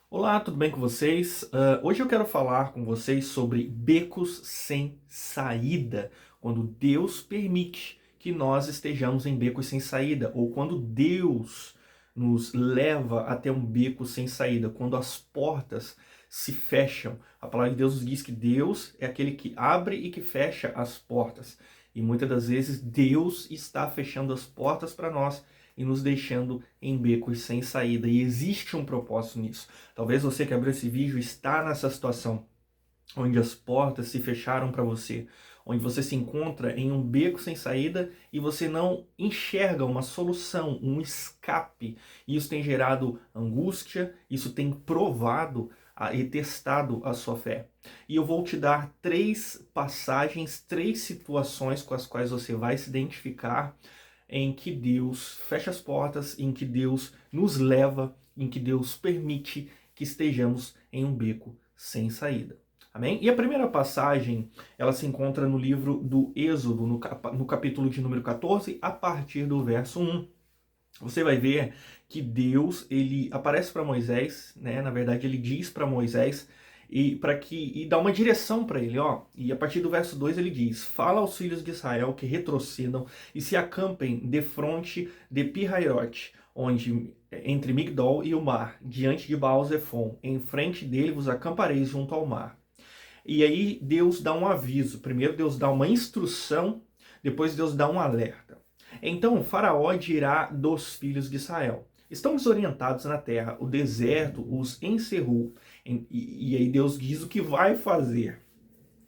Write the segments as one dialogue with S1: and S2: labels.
S1: Olá, tudo bem com vocês? Hoje eu quero falar com vocês sobre becos sem saída, quando Deus permite que nós estejamos em becos sem saída, ou quando Deus nos leva até um beco sem saída, quando as portas se fecham. A palavra de Deus diz que Deus é aquele que abre e que fecha as portas, e muitas das vezes Deus está fechando as portas para nós e nos deixando em becos sem saída, e existe um propósito nisso. Talvez você que abriu esse vídeo está nessa situação, onde as portas se fecharam para você, onde você se encontra em um beco sem saída e você não enxerga uma solução, um escape. Isso tem gerado angústia, isso tem provado e testado a sua fé. E eu vou te dar três passagens, três situações com as quais você vai se identificar em que Deus fecha as portas, em que Deus nos leva, em que Deus permite que estejamos em um beco sem saída. Amém? E a primeira passagem, ela se encontra no livro do Êxodo, no capítulo de número 14, a partir do verso 1. Você vai ver que Deus, ele aparece para Moisés, né? Na verdade, ele diz para Moisés e dá uma direção para ele, ó. E a partir do verso 2 ele diz: "Fala aos filhos de Israel que retrocedam e se acampem defronte de Pi-Hahirote, onde entre Migdol e o mar, diante de Baal-Zefon, em frente dele vos acampareis junto ao mar." E aí Deus dá um aviso. Primeiro Deus dá uma instrução, depois Deus dá um alerta. Então Faraó dirá dos filhos de Israel: "Estão desorientados na terra, o deserto os encerrou." E aí Deus diz o que vai fazer: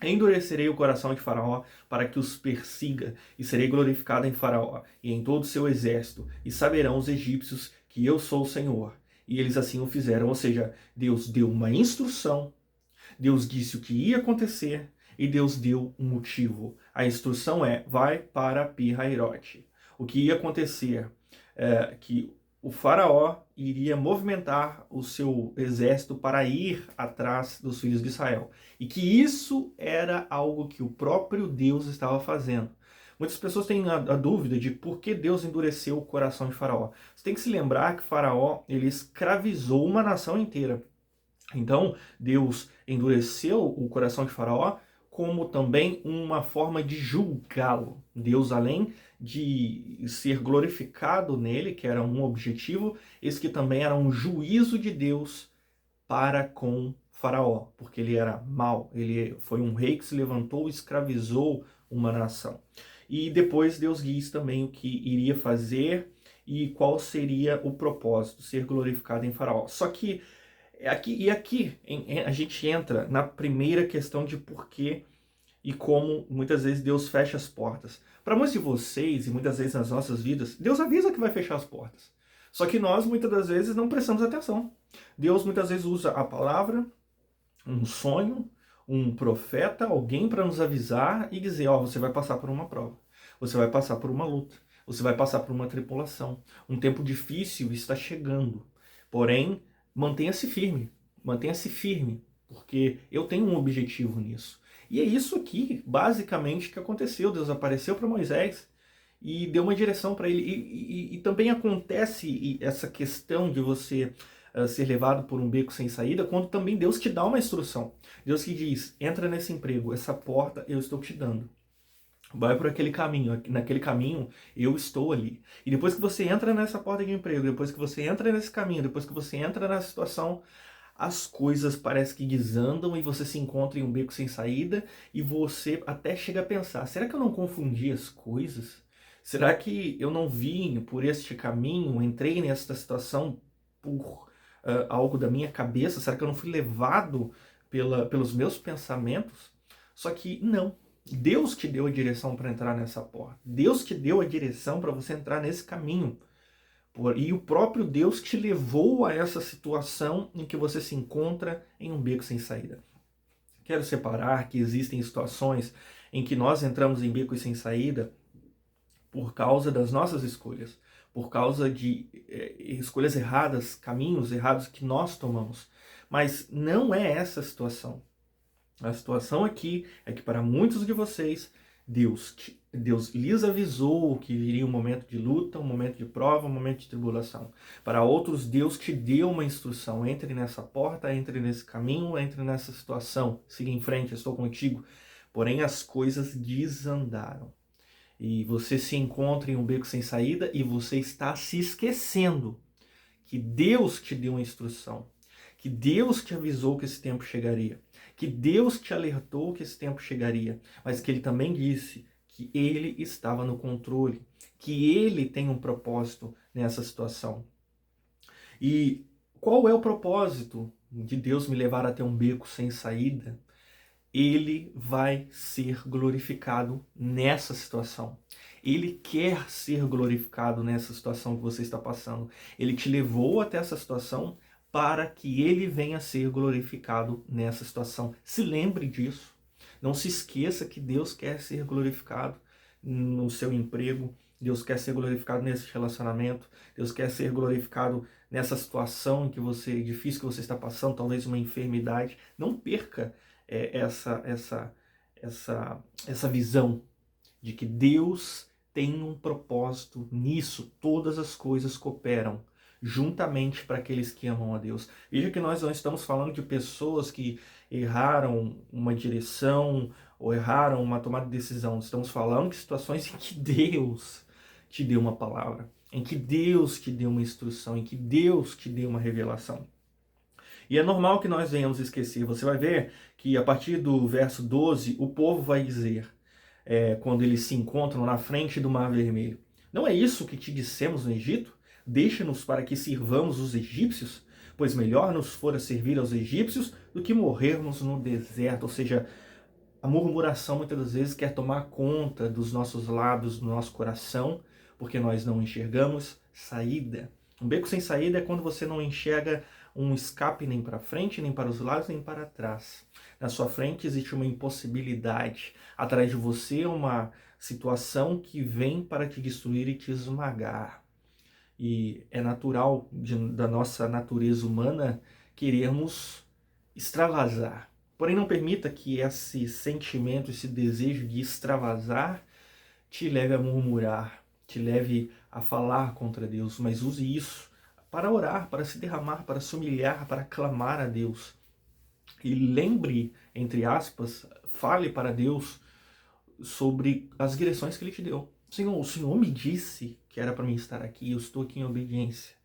S1: "Endurecerei o coração de Faraó para que os persiga, e serei glorificado em Faraó e em todo o seu exército, e saberão os egípcios que eu sou o Senhor." E eles assim o fizeram. Ou seja, Deus deu uma instrução, Deus disse o que ia acontecer e Deus deu um motivo. A instrução é: vai para Pi-Hahirote. O que ia acontecer é que o faraó iria movimentar o seu exército para ir atrás dos filhos de Israel. E que isso era algo que o próprio Deus estava fazendo. Muitas pessoas têm a dúvida de por que Deus endureceu o coração de Faraó. Você tem que se lembrar que Faraó, ele escravizou uma nação inteira. Então, Deus endureceu o coração de Faraó como também uma forma de julgá-lo. Deus, além de ser glorificado nele, que era um objetivo, esse que também era um juízo de Deus para com Faraó, porque ele era mau, ele foi um rei que se levantou e escravizou uma nação. E depois Deus diz também o que iria fazer e qual seria o propósito, ser glorificado em Faraó. Só que aqui a gente entra na primeira questão de por que e como muitas vezes Deus fecha as portas. Para muitos de vocês e muitas vezes nas nossas vidas, Deus avisa que vai fechar as portas. Só que nós muitas das vezes não prestamos atenção. Deus muitas vezes usa a palavra, um sonho, um profeta, alguém para nos avisar e dizer: ó, você vai passar por uma prova, você vai passar por uma luta, você vai passar por uma tribulação. Um tempo difícil está chegando. Porém, mantenha-se firme, porque eu tenho um objetivo nisso. E é isso aqui, basicamente, que aconteceu. Deus apareceu para Moisés e deu uma direção para ele. E também acontece essa questão de você ser levado por um beco sem saída, quando também Deus te dá uma instrução. Deus que diz: entra nesse emprego, essa porta eu estou te dando. Vai por aquele caminho, naquele caminho eu estou ali. E depois que você entra nessa porta de emprego, depois que você entra nesse caminho, depois que você entra nessa situação, as coisas parecem que desandam e você se encontra em um beco sem saída e você até chega a pensar: será que eu não confundi as coisas? Será que eu não vim por este caminho, entrei nesta situação por algo da minha cabeça? Será que eu não fui levado pelos meus pensamentos? Só que não. Deus que deu a direção para entrar nessa porta. Deus que deu a direção para você entrar nesse caminho. E o próprio Deus te levou a essa situação em que você se encontra em um beco sem saída. Quero separar que existem situações em que nós entramos em becos sem saída por causa das nossas escolhas, por causa de escolhas erradas, caminhos errados que nós tomamos. Mas não é essa a situação. A situação aqui é que para muitos de vocês, Deus Deus lhes avisou que viria um momento de luta, um momento de prova, um momento de tribulação. Para outros, Deus te deu uma instrução. Entre nessa porta, entre nesse caminho, entre nessa situação. Siga em frente, estou contigo. Porém, as coisas desandaram. E você se encontra em um beco sem saída e você está se esquecendo que Deus te deu uma instrução, que Deus te avisou que esse tempo chegaria, que Deus te alertou que esse tempo chegaria, mas que Ele também disse que Ele estava no controle, que Ele tem um propósito nessa situação. E qual é o propósito de Deus me levar até um beco sem saída? Ele vai ser glorificado nessa situação. Ele quer ser glorificado nessa situação que você está passando. Ele te levou até essa situação para que ele venha a ser glorificado nessa situação. Se lembre disso. Não se esqueça que Deus quer ser glorificado no seu emprego. Deus quer ser glorificado nesse relacionamento. Deus quer ser glorificado nessa situação que difícil que você está passando, talvez uma enfermidade. Não perca essa visão de que Deus tem um propósito nisso. Todas as coisas cooperam juntamente para aqueles que amam a Deus. Veja que nós não estamos falando de pessoas que erraram uma direção ou erraram uma tomada de decisão. Estamos falando de situações em que Deus te deu uma palavra, em que Deus te deu uma instrução, em que Deus te deu uma revelação. E é normal que nós venhamos esquecer. Você vai ver que a partir do verso 12, o povo vai dizer, quando eles se encontram na frente do Mar Vermelho: não é isso que te dissemos no Egito? Deixa-nos para que sirvamos os egípcios, pois melhor nos fora servir aos egípcios do que morrermos no deserto. Ou seja, a murmuração muitas das vezes quer tomar conta dos nossos lábios, do nosso coração, porque nós não enxergamos saída. Um beco sem saída é quando você não enxerga um escape nem para frente, nem para os lados, nem para trás. Na sua frente existe uma impossibilidade. Atrás de você uma situação que vem para te destruir e te esmagar. E é natural da nossa natureza humana querermos extravasar. Porém, não permita que esse sentimento, esse desejo de extravasar te leve a murmurar, te leve a falar contra Deus, mas use isso para orar, para se derramar, para se humilhar, para clamar a Deus. E lembre, entre aspas, fale para Deus sobre as direções que Ele te deu. Senhor, o Senhor me disse que era para mim estar aqui, eu estou aqui em obediência.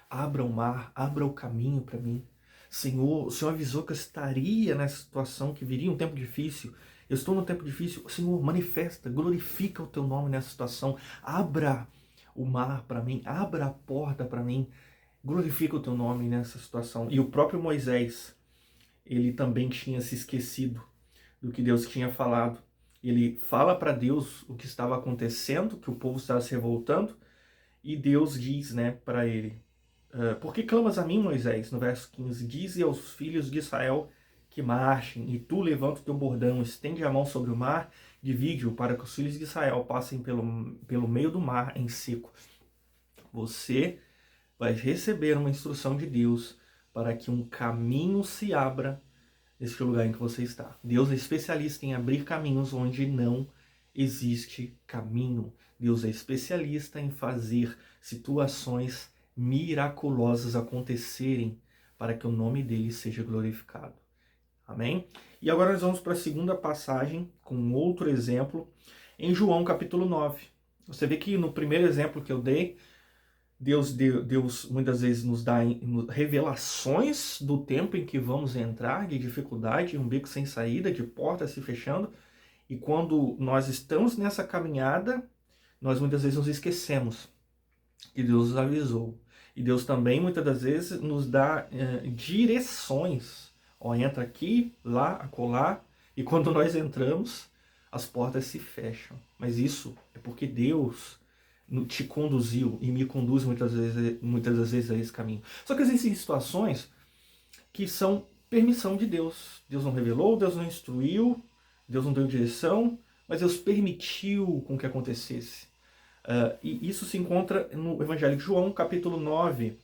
S1: Abra o mar, abra o caminho para mim. Senhor, o Senhor avisou que eu estaria nessa situação, que viria um tempo difícil. Eu estou num tempo difícil. Senhor, manifesta, glorifica o teu nome nessa situação. Abra o mar para mim, abra a porta para mim. Glorifica o teu nome nessa situação. E o próprio Moisés, ele também tinha se esquecido do que Deus tinha falado. Ele fala para Deus o que estava acontecendo, que o povo estava se revoltando, e Deus diz, para ele: por que clamas a mim, Moisés? No verso 15, dize aos filhos de Israel que marchem, e tu levanta o teu bordão, estende a mão sobre o mar, divide-o para que os filhos de Israel passem pelo meio do mar em seco. Você vai receber uma instrução de Deus para que um caminho se abra neste lugar em que você está. Deus é especialista em abrir caminhos onde não existe caminho. Deus é especialista em fazer situações miraculosas acontecerem para que o nome dele seja glorificado. Amém? E agora nós vamos para a segunda passagem, com outro exemplo, em João capítulo 9. Você vê que no primeiro exemplo que eu dei, Deus muitas vezes nos dá revelações do tempo em que vamos entrar, de dificuldade, um beco sem saída, de porta se fechando. E quando nós estamos nessa caminhada, nós muitas vezes nos esquecemos que Deus nos avisou. E Deus também muitas das vezes nos dá direções. Entra aqui, lá, acolá. E quando nós entramos, as portas se fecham. Mas isso é porque Deus te conduziu e me conduz muitas das vezes a esse caminho. Só que existem situações que são permissão de Deus. Deus não revelou, Deus não instruiu, Deus não deu direção, mas Deus permitiu com que acontecesse. E isso se encontra no Evangelho de João, capítulo 9,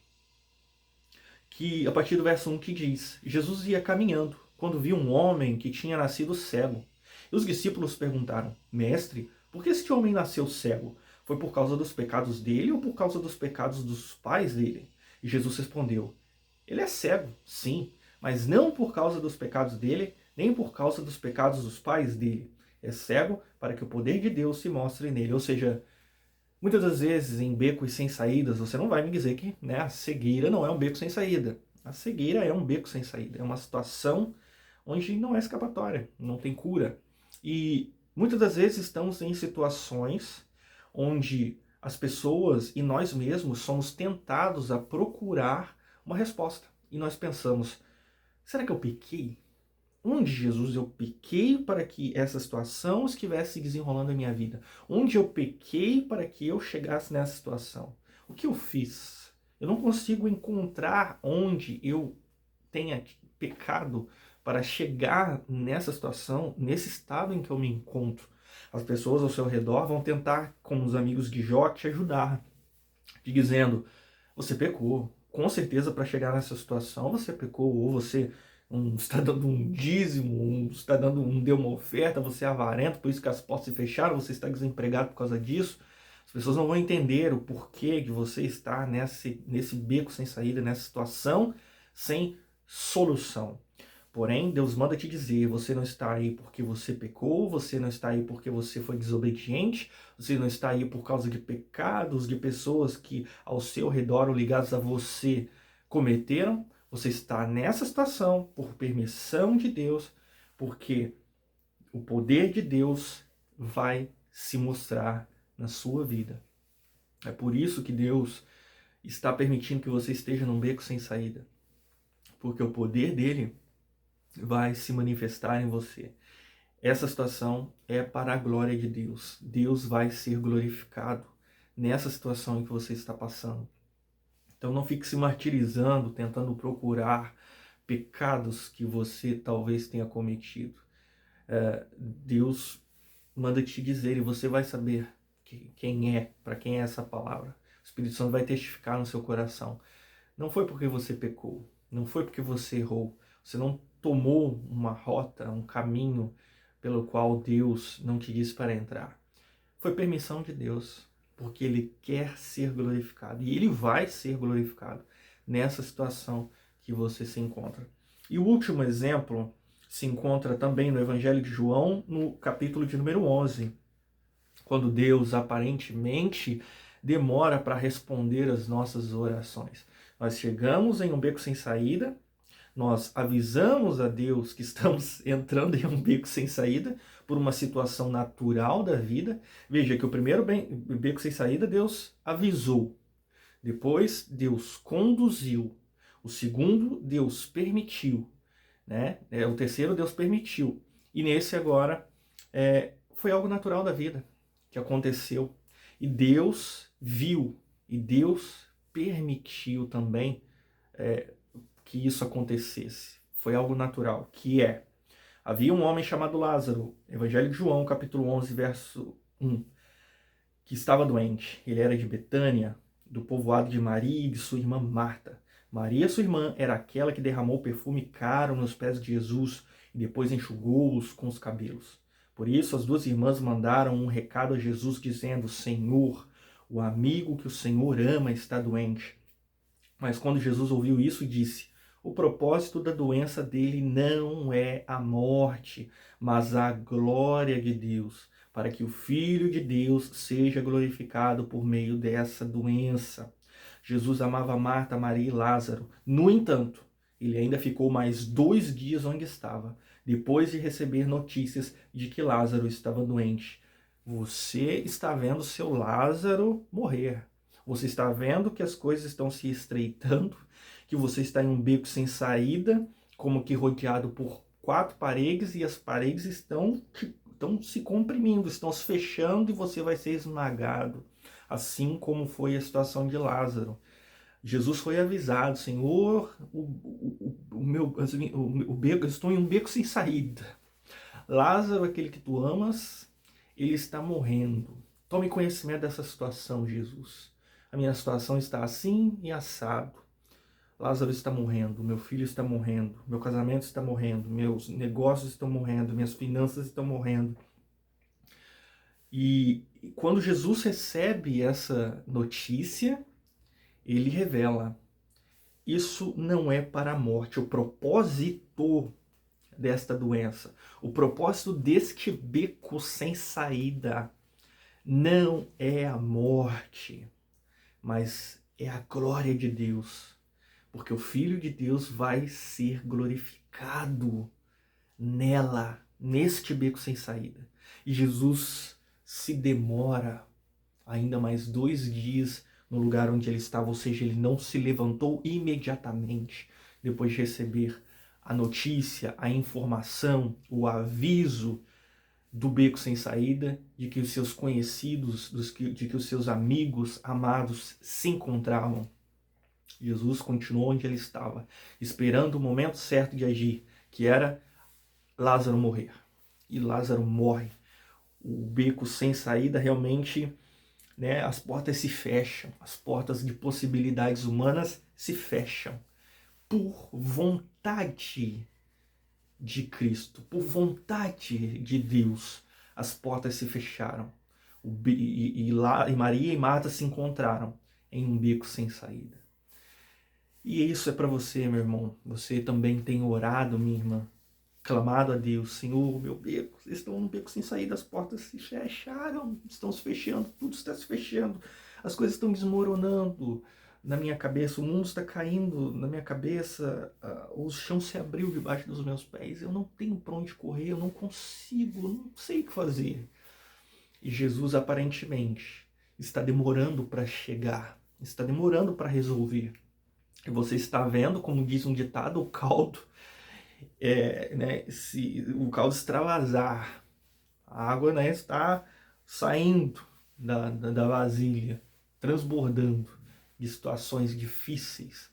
S1: que a partir do verso 1 que diz: Jesus ia caminhando, quando viu um homem que tinha nascido cego. E os discípulos perguntaram: Mestre, Por que este homem nasceu cego? Foi por causa dos pecados dele ou por causa dos pecados dos pais dele? E Jesus respondeu: ele é cego, sim, mas não por causa dos pecados dele, nem por causa dos pecados dos pais dele. É cego para que o poder de Deus se mostre nele. Ou seja, muitas das vezes em becos sem saídas, você não vai me dizer que, né, a cegueira não é um beco sem saída. A cegueira é um beco sem saída. É uma situação onde não é escapatória, não tem cura. E muitas das vezes estamos em situações onde as pessoas e nós mesmos somos tentados a procurar uma resposta. E nós pensamos, será que eu pequei? Onde, Jesus, eu pequei para que essa situação estivesse desenrolando a minha vida? Onde eu pequei para que eu chegasse nessa situação? O que eu fiz? Eu não consigo encontrar onde eu tenha pecado para chegar nessa situação, nesse estado em que eu me encontro. As pessoas ao seu redor vão tentar, como os amigos de Jó, te ajudar, te dizendo, você pecou. Com certeza, para chegar nessa situação, você pecou, ou você está dando um dízimo, deu uma oferta, você é avarento, por isso que as portas se fecharam, você está desempregado por causa disso. As pessoas não vão entender o porquê que você está nesse beco sem saída, nessa situação sem solução. Porém, Deus manda te dizer, você não está aí porque você pecou, você não está aí porque você foi desobediente, você não está aí por causa de pecados de pessoas que ao seu redor ou ligados a você cometeram. Você está nessa situação por permissão de Deus, porque o poder de Deus vai se mostrar na sua vida. É por isso que Deus está permitindo que você esteja num beco sem saída, porque o poder dele vai se manifestar em você. Essa situação é para a glória de Deus. Deus vai ser glorificado nessa situação em que você está passando. Então não fique se martirizando, tentando procurar pecados que você talvez tenha cometido. Deus manda te dizer e você vai saber para quem é essa palavra. O Espírito Santo vai testificar no seu coração. Não foi porque você pecou, não foi porque você errou, você não tomou uma rota, um caminho pelo qual Deus não te disse para entrar. Foi permissão de Deus, porque Ele quer ser glorificado e Ele vai ser glorificado nessa situação que você se encontra. E o último exemplo se encontra também no Evangelho de João, no capítulo de número 11, quando Deus aparentemente demora para responder as nossas orações. Nós chegamos em um beco sem saída, nós avisamos a Deus que estamos entrando em um beco sem saída por uma situação natural da vida. Veja que o primeiro beco sem saída Deus avisou, depois Deus conduziu, o segundo Deus permitiu, né? O terceiro Deus permitiu. E nesse agora foi algo natural da vida que aconteceu. E Deus viu, e Deus permitiu também que isso acontecesse. Foi algo natural, havia um homem chamado Lázaro, Evangelho de João, capítulo 11, verso 1, que estava doente. Ele era de Betânia, do povoado de Maria e de sua irmã Marta. Maria, sua irmã, era aquela que derramou perfume caro nos pés de Jesus e depois enxugou-os com os cabelos. Por isso, as duas irmãs mandaram um recado a Jesus dizendo: Senhor, o amigo que o Senhor ama está doente. Mas quando Jesus ouviu isso, disse: o propósito da doença dele não é a morte, mas a glória de Deus, para que o Filho de Deus seja glorificado por meio dessa doença. Jesus amava Marta, Maria e Lázaro. No entanto, ele ainda ficou mais 2 dias onde estava, depois de receber notícias de que Lázaro estava doente. Você está vendo seu Lázaro morrer. Você está vendo que as coisas estão se estreitando, que você está em um beco sem saída, como que rodeado por 4 paredes e as paredes estão se comprimindo, estão se fechando e você vai ser esmagado, assim como foi a situação de Lázaro. Jesus foi avisado: Senhor, eu estou em um beco sem saída. Lázaro, aquele que tu amas, ele está morrendo. Tome conhecimento dessa situação, Jesus. A minha situação está assim e assado. Lázaro está morrendo, meu filho está morrendo, meu casamento está morrendo, meus negócios estão morrendo, minhas finanças estão morrendo. E quando Jesus recebe essa notícia, ele revela: isso não é para a morte. O propósito desta doença, o propósito deste beco sem saída, não é a morte, mas é a glória de Deus. Porque o Filho de Deus vai ser glorificado nela, neste beco sem saída. E Jesus se demora ainda mais 2 dias no lugar onde ele estava, ou seja, ele não se levantou imediatamente depois de receber a notícia, a informação, o aviso do beco sem saída, de que os seus conhecidos, de que os seus amigos amados se encontravam. Jesus continuou onde ele estava, esperando o momento certo de agir, que era Lázaro morrer. E Lázaro morre. O beco sem saída realmente, né, as portas se fecham, as portas de possibilidades humanas se fecham. Por vontade de Cristo, por vontade de Deus, as portas se fecharam. E Maria e Marta se encontraram em um beco sem saída. E isso é para você, meu irmão. Você também tem orado, minha irmã, clamado a Deus: Senhor, meu beco, estou num beco sem saída, as portas se fecharam, estão se fechando, tudo está se fechando, as coisas estão desmoronando na minha cabeça, o mundo está caindo na minha cabeça, o chão se abriu debaixo dos meus pés, eu não tenho para onde correr, eu não consigo, eu não sei o que fazer. E Jesus aparentemente está demorando para chegar, está demorando para resolver. E você está vendo, como diz um ditado, o caldo, se o caldo extravasar, a água, né, está saindo da vasilha, transbordando de situações difíceis,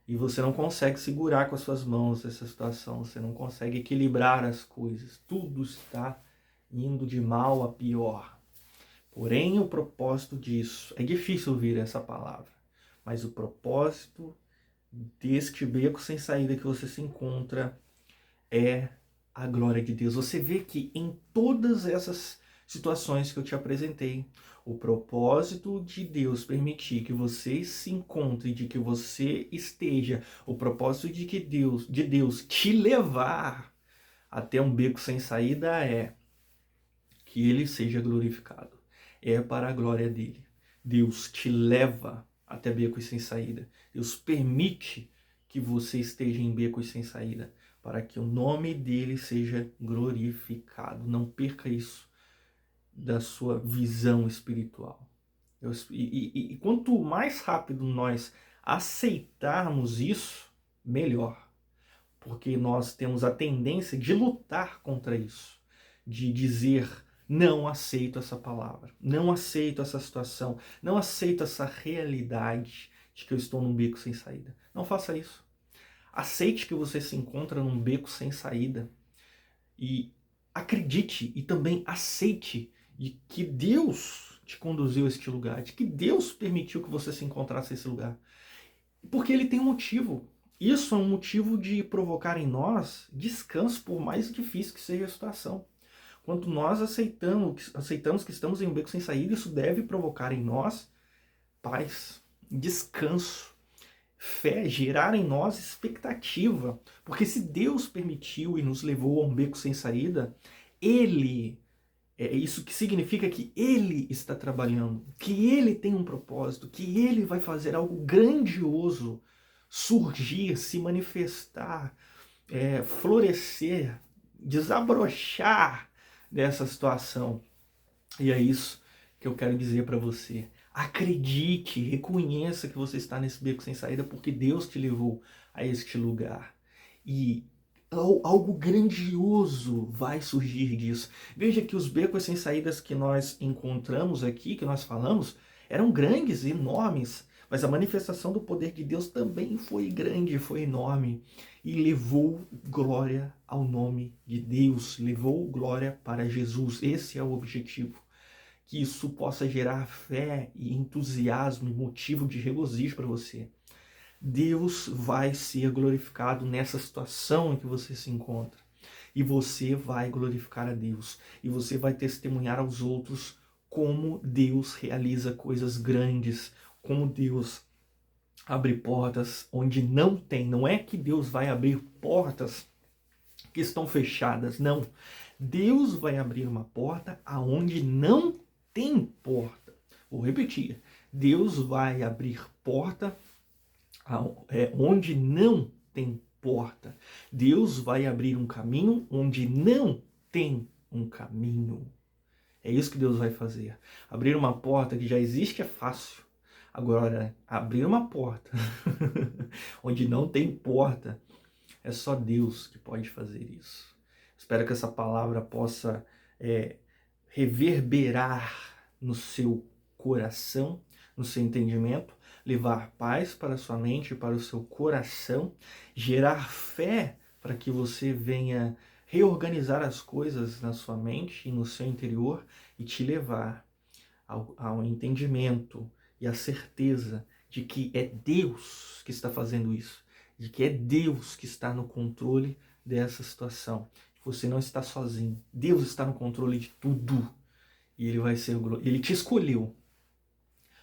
S1: e você não consegue segurar com as suas mãos essa situação, você não consegue equilibrar as coisas, tudo está indo de mal a pior. Porém, o propósito disso, é difícil ouvir essa palavra, mas o propósito deste beco sem saída que você se encontra é a glória de Deus. Você vê que em todas essas situações que eu te apresentei, o propósito de Deus permitir que você se encontre, de que você esteja, o propósito de Deus te levar até um beco sem saída é que ele seja glorificado. É para a glória dele. Deus te leva até becos sem saída. Deus permite que você esteja em becos sem saída, para que o nome dele seja glorificado. Não perca isso da sua visão espiritual. E quanto mais rápido nós aceitarmos isso, melhor. Porque nós temos a tendência de lutar contra isso, de dizer: não aceito essa palavra, não aceito essa situação, não aceito essa realidade de que eu estou num beco sem saída. Não faça isso. Aceite que você se encontra num beco sem saída e acredite e também aceite de que Deus te conduziu a este lugar, de que Deus permitiu que você se encontrasse nesse lugar. Porque ele tem um motivo. Isso é um motivo de provocar em nós descanso, por mais difícil que seja a situação. Quando nós aceitamos que estamos em um beco sem saída, isso deve provocar em nós paz, descanso, fé, gerar em nós expectativa. Porque se Deus permitiu e nos levou a um beco sem saída, é isso que significa que Ele está trabalhando, que Ele tem um propósito, que Ele vai fazer algo grandioso surgir, se manifestar, florescer, desabrochar dessa situação. E é isso que eu quero dizer para você. Acredite, reconheça que você está nesse beco sem saída porque Deus te levou a este lugar. E algo grandioso vai surgir disso. Veja que os becos sem saídas que nós encontramos aqui, que nós falamos, eram grandes, enormes, mas a manifestação do poder de Deus também foi grande, foi enorme, e levou glória ao nome de Deus, levou glória para Jesus. Esse é o objetivo. Que isso possa gerar fé e entusiasmo e motivo de regozijo para você. Deus vai ser glorificado nessa situação em que você se encontra. E você vai glorificar a Deus. E você vai testemunhar aos outros como Deus realiza coisas grandes, como Deus abre portas onde não tem. Não é que Deus vai abrir portas que estão fechadas, não. Deus vai abrir uma porta aonde não tem porta. Vou repetir. Deus vai abrir porta onde não tem porta. Deus vai abrir um caminho onde não tem um caminho. É isso que Deus vai fazer. Abrir uma porta que já existe é fácil. Agora, abrir uma porta onde não tem porta, é só Deus que pode fazer isso. Espero que essa palavra possa reverberar no seu coração, no seu entendimento, levar paz para a sua mente e para o seu coração, gerar fé para que você venha reorganizar as coisas na sua mente e no seu interior e te levar ao entendimento e à certeza de que é Deus que está fazendo isso, de que é Deus que está no controle dessa situação. Você não está sozinho. Deus está no controle de tudo. E Ele te escolheu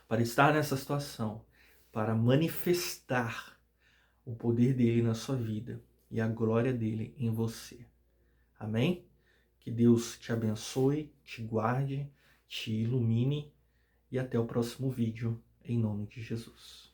S1: para estar nessa situação, para manifestar o poder dele na sua vida e a glória dele em você. Amém? Que Deus te abençoe, te guarde, te ilumine e até o próximo vídeo, em nome de Jesus.